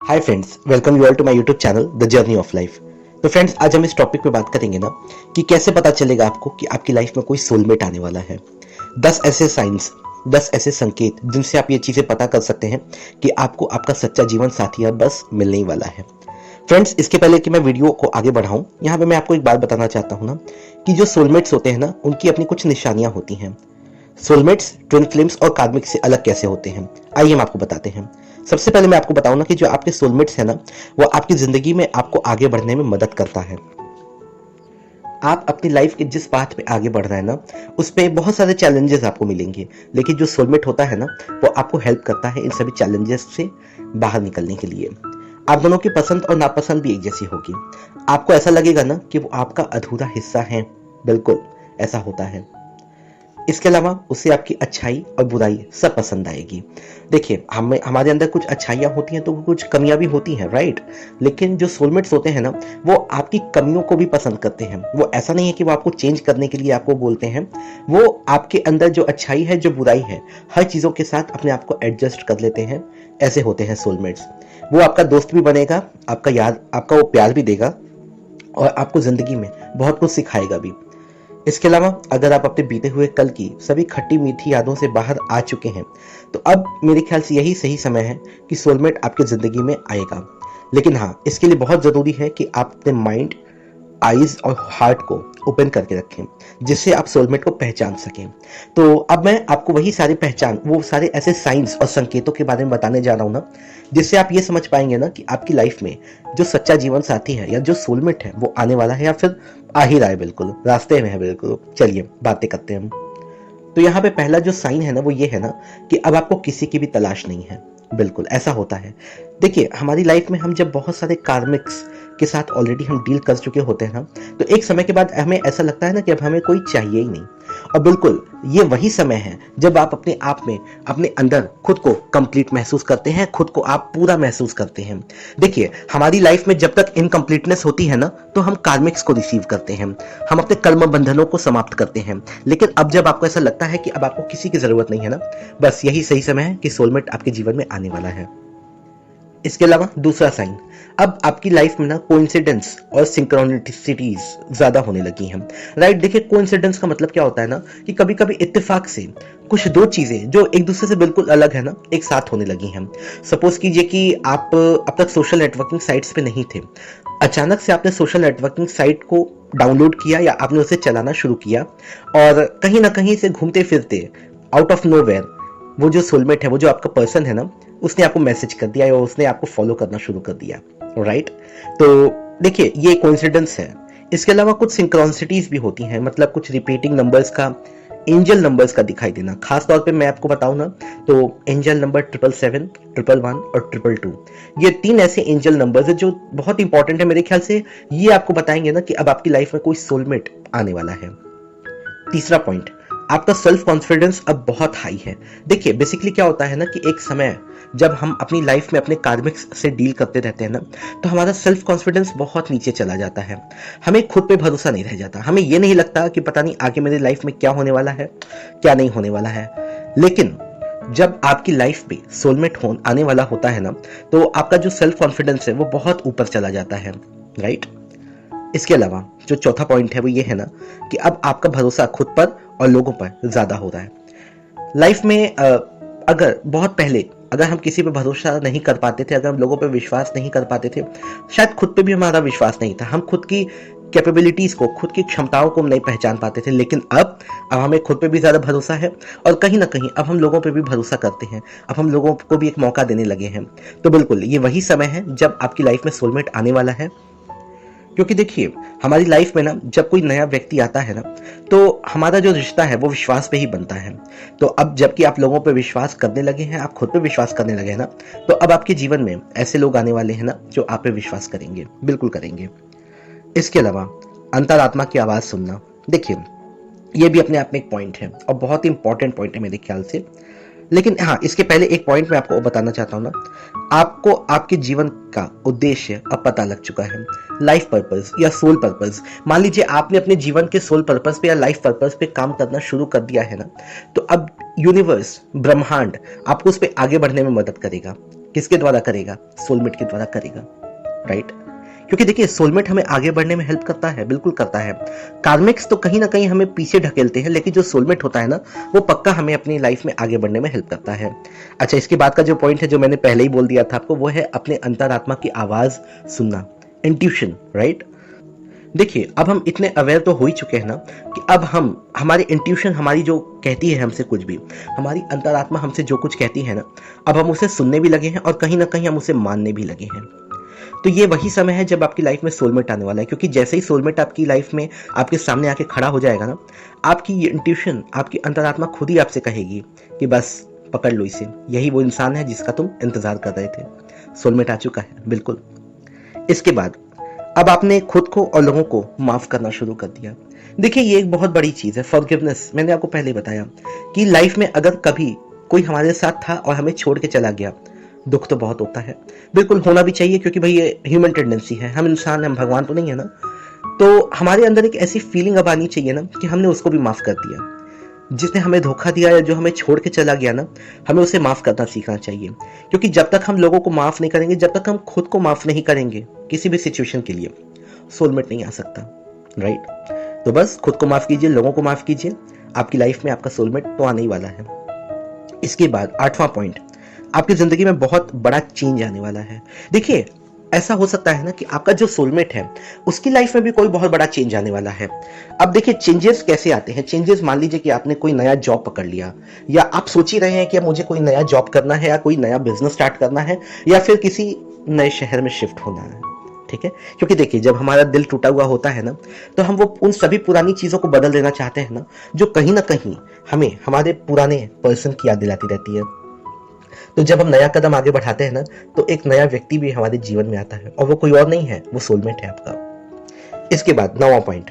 Hi friends, welcome you all to my YouTube channel the journey of life. तो friends, आज हम इस topic पे बात करेंगे ना कि कैसे पता चलेगा आपको कि आपकी लाइफ में कोई सोलमेट आने वाला है। 10 ऐसे साइंस, 10 ऐसे संकेत जिनसे आप ये चीज़ें पता कर सकते हैं कि आपको आपका सच्चा जीवन साथी अब बस मिलने ही वाला है। फ्रेंड्स, इसके पहले कि मैं वीडियो को आगे बढ़ाऊं, यहाँ पे मैं आपको एक बात बताना चाहता हूँ ना कि जो सोलमेट्स होते हैं ना, उनकी अपनी कुछ निशानियां होती हैं। सोलमेट्स ट्विन फ्लेम्स और कार्मिक से अलग कैसे होते हैं, आइए हम आपको बताते हैं। सबसे पहले मैं आपको बताऊं ना कि जो आपके सोलमेट्स हैं ना, वो आपकी जिंदगी में आपको आगे बढ़ने में मदद करता है। आप अपनी लाइफ के जिस पाथ पे आगे बढ़ रहे हैं ना, उस पे बहुत सारे चैलेंजेस आपको मिलेंगे, लेकिन जो सोलमेट होता है ना, वो आपको हेल्प करता है इन सभी चैलेंजेस से बाहर निकलने के लिए। आप दोनों की पसंद और नापसंद भी एक जैसी होगी। आपको ऐसा लगेगा ना कि वो आपका अधूरा हिस्सा है, बिल्कुल ऐसा होता है। इसके अलावा उसे आपकी अच्छाई और बुराई सब पसंद आएगी। देखिए, हमें हमारे अंदर कुछ अच्छाइयाँ होती हैं तो कुछ कमियां भी होती हैं, राइट। लेकिन जो सोलमेट्स होते हैं ना, वो आपकी कमियों को भी पसंद करते हैं। वो ऐसा नहीं है कि वो आपको चेंज करने के लिए आपको बोलते हैं, वो आपके अंदर जो अच्छाई है, जो बुराई है, हर चीज़ों के साथ अपने आप को एडजस्ट कर लेते हैं। ऐसे होते हैं सोलमेट्स। वो आपका दोस्त भी बनेगा, आपका वो प्यार भी देगा और आपको जिंदगी में बहुत कुछ सिखाएगा भी। इसके अलावा अगर आप अपने बीते हुए कल की सभी खट्टी मीठी यादों से बाहर आ चुके हैं, तो अब मेरे ख्याल से यही सही समय है कि सोलमेट आपकी जिंदगी में आएगा। लेकिन हाँ, इसके लिए बहुत जरूरी है कि आप अपने माइंड, आईज और हार्ट को ओपन करके रखें, जिससे आप सोलमेट को पहचान सकें। तो अब मैं आपको वो सारे ऐसे साइंस और संकेतों के बारे में बताने जा रहा हूँ ना, जिससे आप ये समझ पाएंगे ना कि आपकी लाइफ में जो सच्चा जीवन साथी है या जो सोलमेट है, वो आने वाला है या फिर आ ही रहा है, बिल्कुल रास्ते में है। बिल्कुल, चलिए बातें करते हैं हम। तो यहाँ पे पहला जो साइन है ना, वो ये है ना कि अब आपको किसी की भी तलाश नहीं है। बिल्कुल ऐसा होता है। देखिए, हमारी लाइफ में हम जब बहुत सारे कार्मिक्स के साथ ऑलरेडी हम डील कर चुके होते हैं ना, तो एक समय के बाद हमें ऐसा लगता है ना कि अब हमें कोई चाहिए ही नहीं। और बिल्कुल ये वही समय है जब आप अपने आप में, अपने अंदर खुद को कंप्लीट महसूस करते हैं, खुद को आप पूरा महसूस करते हैं। देखिए, हमारी लाइफ में जब तक इनकम्प्लीटनेस होती है ना, तो हम कार्मिक्स को रिसीव करते हैं, हम अपने कर्म बंधनों को समाप्त करते हैं। लेकिन अब जब आपको ऐसा लगता है कि अब आपको किसी की जरूरत नहीं है ना, बस यही सही समय है कि सोलमेट आपके जीवन में आने वाला है। इसके अलावा दूसरा साइन, अब आपकी लाइफ में ना कोइंसिडेंस और सिंक्रोनिसिटीज ज्यादा होने लगी हैं, राइट। देखिए, कोइंसिडेंस का मतलब क्या होता है ना कि कभी कभी इत्तेफाक से कुछ दो चीजें जो एक दूसरे से बिल्कुल अलग है ना, एक साथ होने लगी हैं। सपोज कीजिए कि आप अब तक सोशल नेटवर्किंग साइट्स पे नहीं थे, अचानक से आपने सोशल नेटवर्किंग साइट को डाउनलोड किया या आपने उसे चलाना शुरू किया, और कहीं ना कहीं से घूमते फिरते आउट ऑफ नोवेयर वो जो सोलमेट है, वो जो आपका पर्सन है ना, उसने आपको मैसेज कर दिया या उसने आपको फॉलो करना शुरू कर दिया, राइट। तो देखिए, ये कोइंसिडेंस है। इसके अलावा कुछ सिंक्रोनिसिटीज भी होती हैं, मतलब कुछ रिपीटिंग नंबर्स का, एंजल नंबर्स का दिखाई देना। खास तौर पे मैं आपको बताऊं ना, तो एंजल नंबर 777, 111 और 222, ये 3 ऐसे एंजल नंबर्स है जो बहुत इंपॉर्टेंट है। मेरे ख्याल से ये आपको बताएंगे ना कि अब आपकी लाइफ में कोई सोलमेट आने वाला है। तीसरा पॉइंट, आपका सेल्फ कॉन्फिडेंस अब बहुत हाई है। देखिए, बेसिकली क्या होता है ना कि एक समय जब हम अपनी लाइफ में अपने कार्मिक्स से डील करते रहते हैं ना, तो हमारा सेल्फ कॉन्फिडेंस बहुत नीचे चला जाता है। हमें खुद पे भरोसा नहीं रह जाता, हमें ये नहीं लगता कि पता नहीं आगे मेरी लाइफ में क्या होने वाला है, क्या नहीं होने वाला है। लेकिन जब आपकी लाइफ में सोलमेट आने वाला होता है ना, तो आपका जो सेल्फ कॉन्फिडेंस है वो बहुत ऊपर चला जाता है, राइट। इसके अलावा जो चौथा पॉइंट है वो ये है ना कि अब आपका भरोसा खुद पर और लोगों पर ज्यादा हो रहा है। लाइफ में अगर बहुत पहले अगर हम किसी पे भरोसा नहीं कर पाते थे, अगर हम लोगों पे विश्वास नहीं कर पाते थे, शायद खुद पे भी हमारा विश्वास नहीं था, हम खुद की कैपेबिलिटीज को, खुद की क्षमताओं को नहीं पहचान पाते थे। लेकिन अब हमें खुद पे भी ज्यादा भरोसा है और कहीं ना कहीं अब हम लोगों पे भी भरोसा करते हैं, अब हम लोगों को भी एक मौका देने लगे हैं। तो बिल्कुल ये वही समय है जब आपकी लाइफ में सोलमेट आने वाला है। क्योंकि देखिए, हमारी लाइफ में ना जब कोई नया व्यक्ति आता है ना, तो हमारा जो रिश्ता है वो विश्वास पे ही बनता है। तो अब जबकि आप लोगों पे विश्वास करने लगे हैं, आप खुद पे विश्वास करने लगे हैं ना, तो अब आपके जीवन में ऐसे लोग आने वाले हैं ना जो आप पे विश्वास करेंगे, बिल्कुल करेंगे। इसके अलावा अंतरात्मा की आवाज सुनना, देखिए ये भी अपने आप में एक पॉइंट है और बहुत ही इंपॉर्टेंट पॉइंट है मेरे ख्याल से। लेकिन हाँ, इसके पहले एक पॉइंट मैं आपको बताना चाहता हूँ ना, आपको आपके जीवन का उद्देश्य अब पता लग चुका है। लाइफ पर्पस या सोल पर्पस, मान लीजिए आपने अपने जीवन के सोल पर्पस पे या लाइफ पर्पस पे काम करना शुरू कर दिया है ना, तो अब यूनिवर्स, ब्रह्मांड आपको उस पर आगे बढ़ने में मदद करेगा। किसके द्वारा करेगा? सोलमेट के द्वारा करेगा, राइट? क्योंकि देखिए सोलमेट हमें आगे बढ़ने में हेल्प करता है, बिल्कुल करता है। कार्मिक्स तो कहीं ना कहीं हमें पीछे ढकेलते हैं, लेकिन जो सोलमेट होता है ना, वो पक्का हमें अपनी लाइफ में आगे बढ़ने में हेल्प करता है। अच्छा, इसके बाद का जो पॉइंट है, जो मैंने पहले ही बोल दिया था आपको, वो है अपने अंतरात्मा की आवाज सुनना, इंट्यूशन, राइट? देखिए अब हम इतने अवेयर तो हो ही चुके हैं ना कि अब हम हमारी इंट्यूशन, हमारी जो कहती है हमसे कुछ भी, हमारी अंतरात्मा हमसे जो कुछ कहती है ना, अब हम उसे सुनने भी लगे हैं और कहीं ना कहीं हम उसे मानने भी लगे हैं। तो ये वही समय है जब आपकी लाइफ में सोलमेट आने वाला है, क्योंकि जैसे ही सोलमेट आपकी लाइफ में आपके सामने आके खड़ा हो जाएगा ना, आपकी ये इंट्यूशन, आपकी अंतरात्मा खुद ही आपसे कहेगी कि बस पकड़ लो इसे, यही वो इंसान है जिसका तुम इंतजार कर रहे थे, सोलमेट आ चुका है, बिल्कुल। इसके बाद अब आपने खुद को और लोगों को माफ करना शुरू कर दिया। देखिए ये एक बहुत बड़ी चीज है, फॉरगिवनेस। मैंने आपको पहले बताया कि लाइफ में अगर कभी कोई हमारे साथ था और हमें छोड़ के चला गया, दुख तो बहुत होता है, बिल्कुल होना भी चाहिए, क्योंकि भाई ये ह्यूमन टेंडेंसी है, हम इंसान हैं, हम भगवान तो नहीं है ना। तो हमारे अंदर एक ऐसी फीलिंग अब आनी चाहिए ना कि हमने उसको भी माफ कर दिया। जिसने हमें धोखा दिया या जो हमें छोड़ के चला गया ना, हमें उसे माफ करना सीखना चाहिए। क्योंकि जब तक हम लोगों को माफ नहीं करेंगे, जब तक हम खुद को माफ नहीं करेंगे किसी भी सिचुएशन के लिए, सोलमेट नहीं आ सकता, राइट? तो बस खुद को माफ कीजिए, लोगों को माफ कीजिए, आपकी लाइफ में आपका सोलमेट तो आने ही वाला है। इसके बाद 8वां पॉइंट, आपकी जिंदगी में बहुत बड़ा चेंज आने वाला है। देखिए ऐसा हो सकता है ना कि आपका जो सोलमेट है उसकी लाइफ में भी कोई बहुत बड़ा चेंज आने वाला है। अब देखिए चेंजेस कैसे आते हैं। चेंजेस, मान लीजिए कि आपने कोई नया जॉब पकड़ लिया, या आप सोच ही रहे हैं कि अब मुझे कोई नया जॉब करना है, या कोई नया बिजनेस स्टार्ट करना है, या फिर किसी नए शहर में शिफ्ट होना है, ठीक है? क्योंकि देखिए जब हमारा दिल टूटा हुआ होता है ना, तो हम वो उन सभी पुरानी चीजों को बदल देना चाहते हैं ना, जो कहीं ना कहीं हमें हमारे पुराने पर्सन की याद दिलाती रहती है। तो जब हम नया कदम आगे बढ़ाते हैं ना, तो एक नया व्यक्ति भी हमारे जीवन में आता है, और वो कोई और नहीं है, वो सोलमेट है आपका। इसके बाद 9वां पॉइंट,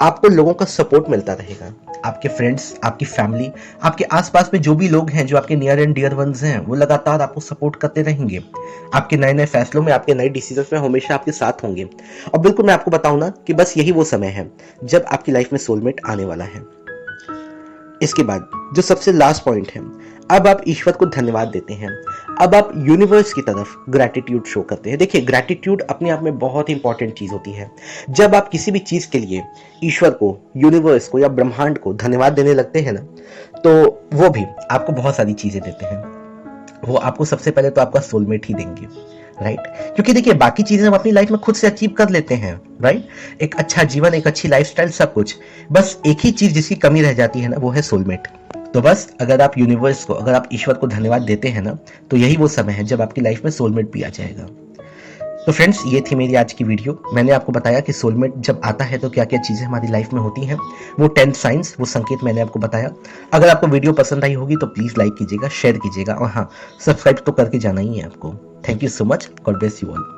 आपको लोगों का सपोर्ट मिलता रहेगा। आपके फ्रेंड्स, आपकी फैमिली, आपके आसपास में जो भी लोग हैं, जो आपके नियर एंड डियर वंस हैं, वो लगातार आपको सपोर्ट करते रहेंगे। आपके नए नए फैसलों में, आपके नए डिसीजंस में हमेशा आपके साथ होंगे। और बिल्कुल मैं आपको बताऊं ना कि बस यही वो समय है जब आपकी लाइफ में सोलमेट आने वाला है। इसके बाद जो सबसे लास्ट पॉइंट है, अब आप ईश्वर को धन्यवाद देते हैं। अब आप यूनिवर्स की तरफ ग्रैटिट्यूड शो करते हैं। देखिए ग्रैटिट्यूड अपने आप में बहुत इंपॉर्टेंट चीज होती है। जब आप किसी भी चीज के लिए ईश्वर को, यूनिवर्स को या ब्रह्मांड को धन्यवाद देने लगते हैं ना, तो वो भी आपको बहुत सारी चीजें देते हैं। वो आपको सबसे पहले तो आपका सोलमेट ही देंगे, राइट? क्योंकि देखिए बाकी चीजें हम अपनी लाइफ में खुद से अचीव कर लेते हैं, राइट? एक अच्छा जीवन, एक अच्छी लाइफस्टाइल, सब कुछ। बस एक ही चीज जिसकी कमी रह जाती है ना, वो है सोलमेट। तो बस अगर आप यूनिवर्स को, अगर आप ईश्वर को धन्यवाद देते हैं ना, तो यही वो समय है जब आपकी लाइफ में सोलमेट भी आ जाएगा। तो फ्रेंड्स, ये थी मेरी आज की वीडियो। मैंने आपको बताया कि सोलमेट जब आता है तो क्या क्या चीजें हमारी लाइफ में होती हैं, वो 10 साइंस, वो संकेत मैंने आपको बताया। अगर आपको वीडियो पसंद आई होगी तो प्लीज लाइक कीजिएगा, शेयर कीजिएगा, और हाँ, सब्सक्राइब तो करके जाना ही है आपको। Thank you so much, God bless you all.